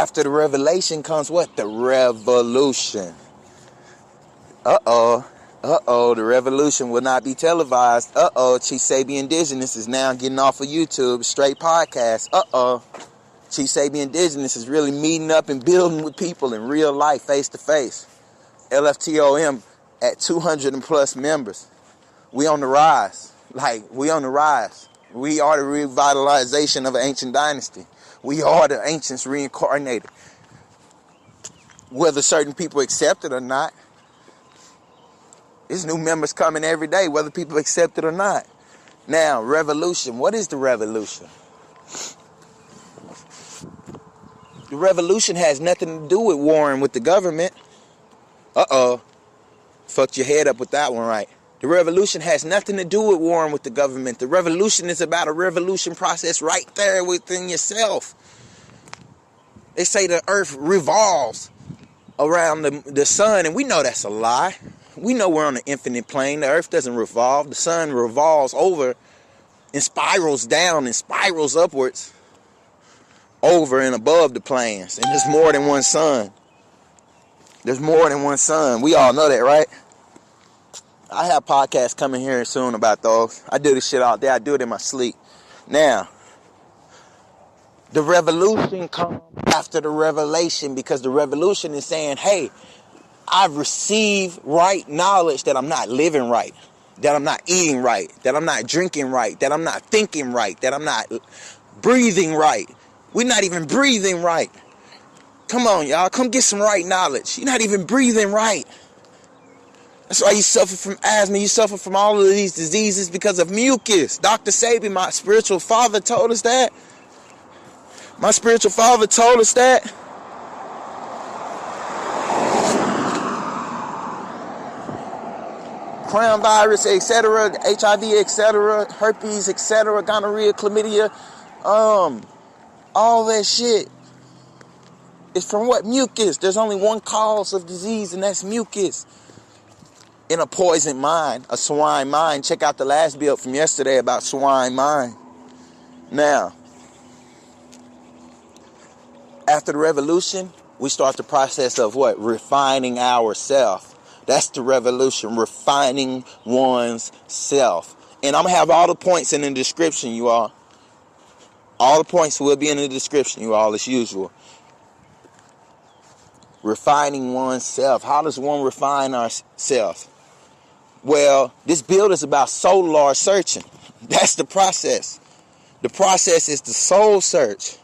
After the revelation comes what? The revolution. The revolution will not be televised. Chief Sabi Indigenous is now getting off of YouTube, straight podcast. Chief Sabi Indigenous is really meeting up and building with people in real life, face to face. LFTOM at 200 and plus members. We on the rise. We on the rise. We are the revitalization of an ancient dynasty. We are the ancients reincarnated. Whether certain people accept it or not. There's new members coming every day, whether people accept it or not. Now, revolution. What is the revolution? The revolution has nothing to do with warring with the government. Fucked your head up with that one, right? The revolution has nothing to do with warring with the government. The revolution is about a revolution process right there within yourself. They say the earth revolves around the sun, and we know that's a lie. We know we're on an infinite plane. The earth doesn't revolve. The sun revolves over and spirals down and spirals upwards over and above the planes. And there's more than one sun. There's more than one sun. We all know that, right? I have podcasts coming here soon about those. I do this shit all day. I do it in my sleep. Now, the revolution comes after the revelation, because the revolution is saying, hey, I've received right knowledge that I'm not living right, that I'm not eating right, that I'm not drinking right, that I'm not thinking right, that I'm not breathing right. We're not even breathing right. Come on, y'all. Come get some right knowledge. You're not even breathing right. That's why you suffer from asthma. You suffer from all of these diseases because of mucus. Dr. Sabi, my spiritual father, told us that. My spiritual father told us that. Crown virus, etc., HIV, etc., herpes, etc., gonorrhea, chlamydia, all that shit is from what? Mucus. There's only one cause of disease, and that's mucus. In a poisoned mind, a swine mind. Check out the last build from yesterday about swine mind. Now, after the revolution, we start the process of what? Refining ourselves. That's the revolution, refining one's self. And I'm going to have all the points in the description, you all. All the points will be in the description, you all, as usual. Refining oneself. How does one refine ourselves? Well, this build is about solar searching. That's the process. The process is the soul search.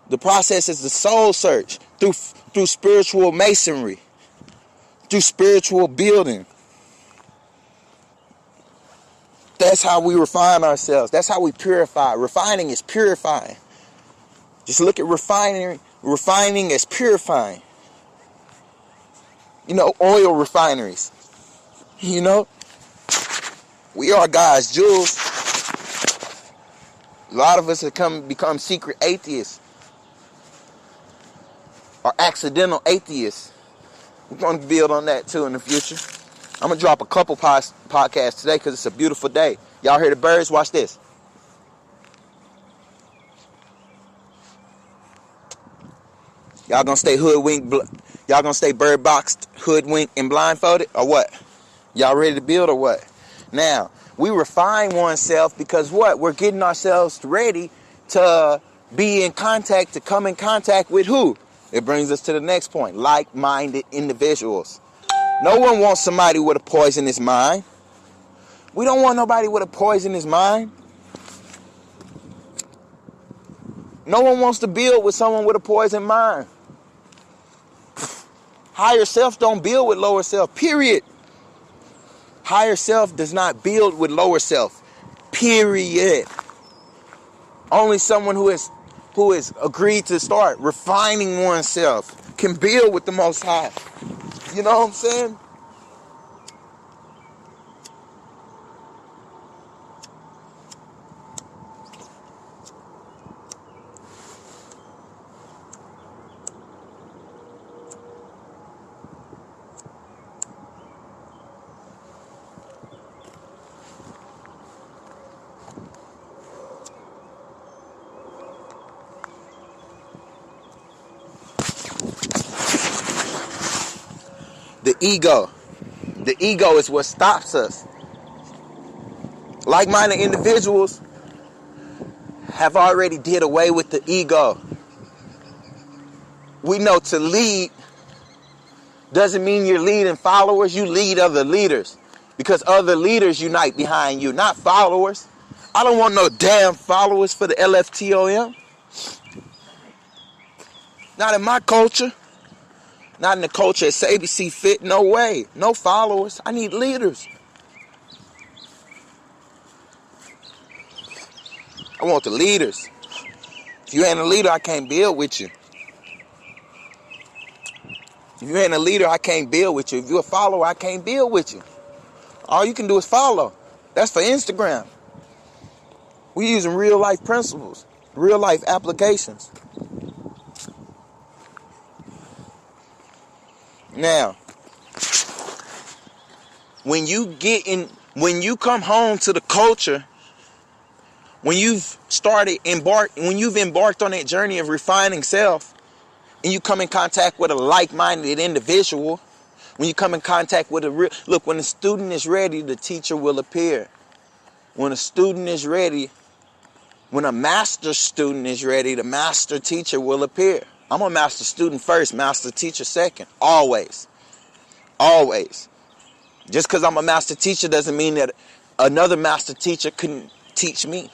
The process is the soul search through spiritual masonry, through spiritual building. That's how we refine ourselves. That's how we purify. Refining is purifying. Just look at refining as purifying. You know, oil refineries. You know, we are God's jewels. A lot of us have become secret atheists or accidental atheists. We're going to build on that too in the future. I'm going to drop a couple podcasts today because it's a beautiful day. Y'all hear the birds? Watch this. Y'all going to stay hoodwinked? Y'all going to stay bird boxed, hoodwinked, and blindfolded? Or what? Y'all ready to build or what? Now, we refine oneself because what? We're getting ourselves ready to be in contact, to come in contact with who? It brings us to the next point. Like-minded individuals. No one wants somebody with a poisonous mind. We don't want nobody with a poisonous mind. No one wants to build with someone with a poisoned mind. Higher self don't build with lower self, period. Higher self does not build with lower self, period. Only someone who has agreed to start refining oneself can build with the Most High. You know what I'm saying? The ego. The ego is what stops us. Like-minded individuals have already did away with the ego. We know to lead doesn't mean you're leading followers. You lead other leaders. Because other leaders unite behind you, not followers. I don't want no damn followers for the LFTOM. Not in my culture. Not in the culture at Sabi See Fit. No way. No followers. I need leaders. I want the leaders. If you ain't a leader, I can't build with you. If you ain't a leader, I can't build with you. If you're a follower, I can't build with you. All you can do is follow. That's for Instagram. We're using real life principles, real life applications. Now, when you come home to the culture, when you've embarked on that journey of refining self, and you come in contact with a like-minded individual, when you come in contact with when the student is ready, the teacher will appear. When a student is ready, when a master student is ready, the master teacher will appear. I'm a master student first, master teacher second. Always. Always. Just because I'm a master teacher doesn't mean that another master teacher couldn't teach me.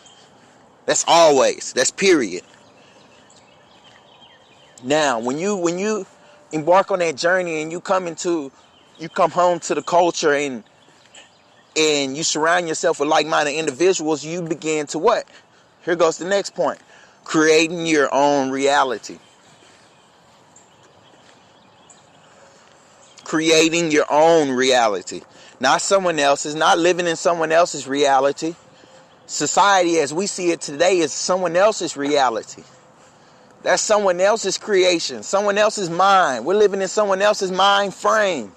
That's always. That's period. Now, when you embark on that journey and you come home to the culture and you surround yourself with like-minded individuals, you begin to what? Here goes the next point. Creating your own reality. Creating your own reality. Not someone else's, not living in someone else's reality. Society as we see it today is someone else's reality. That's someone else's creation, someone else's mind. We're living in someone else's mind frame.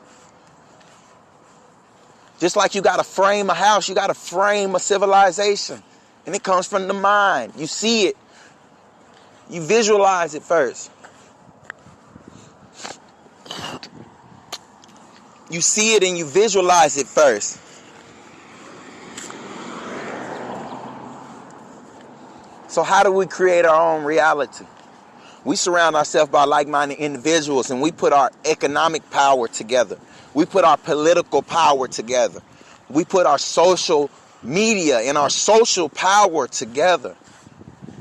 Just like you got to frame a house, you got to frame a civilization. And it comes from the mind. You see it. You visualize it first. You see it and you visualize it first. So how do we create our own reality? We surround ourselves by like-minded individuals and we put our economic power together. We put our political power together. We put our social media and our social power together.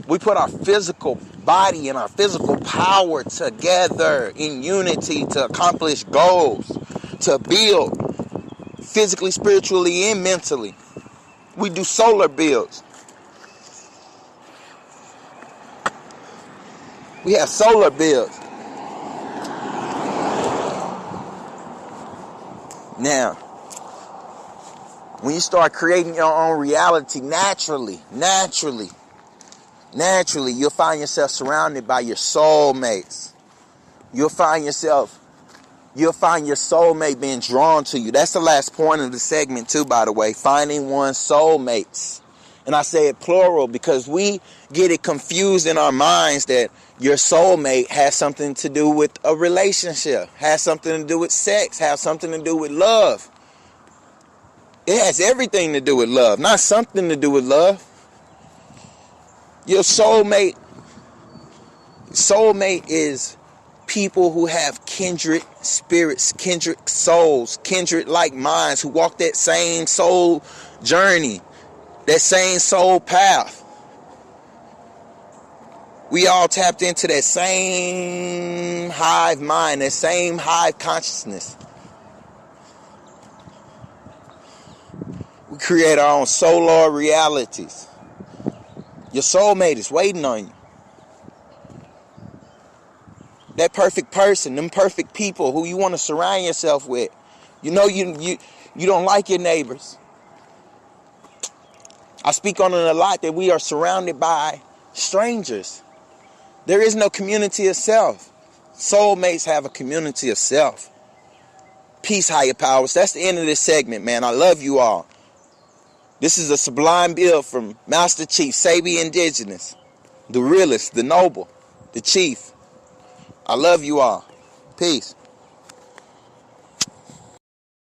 We put our physical body and our physical power together in unity to accomplish goals, to build physically, spiritually, and mentally. We do solar builds. We have solar builds. Now, when you start creating your own reality naturally, you'll find yourself surrounded by your soulmates. You'll find your soulmate being drawn to you. That's the last point of the segment too, by the way. Finding one's soulmates. And I say it plural because we get it confused in our minds that your soulmate has something to do with a relationship, has something to do with sex, has something to do with love. It has everything to do with love, not something to do with love. Your soulmate is people who have kindred spirits, kindred souls, kindred like minds, who walk that same soul journey, that same soul path. We all tapped into that same hive mind, that same hive consciousness. We create our own solar realities. Your soulmate is waiting on you. That perfect person, them perfect people who you want to surround yourself with. You know you don't like your neighbors. I speak on it a lot that we are surrounded by strangers. There is no community of self. Soulmates have a community of self. Peace, higher powers. That's the end of this segment, man. I love you all. This is a sublime build from Master Chief, Sabi Indigenous, the realist, the noble, the chief. I love you all. Peace.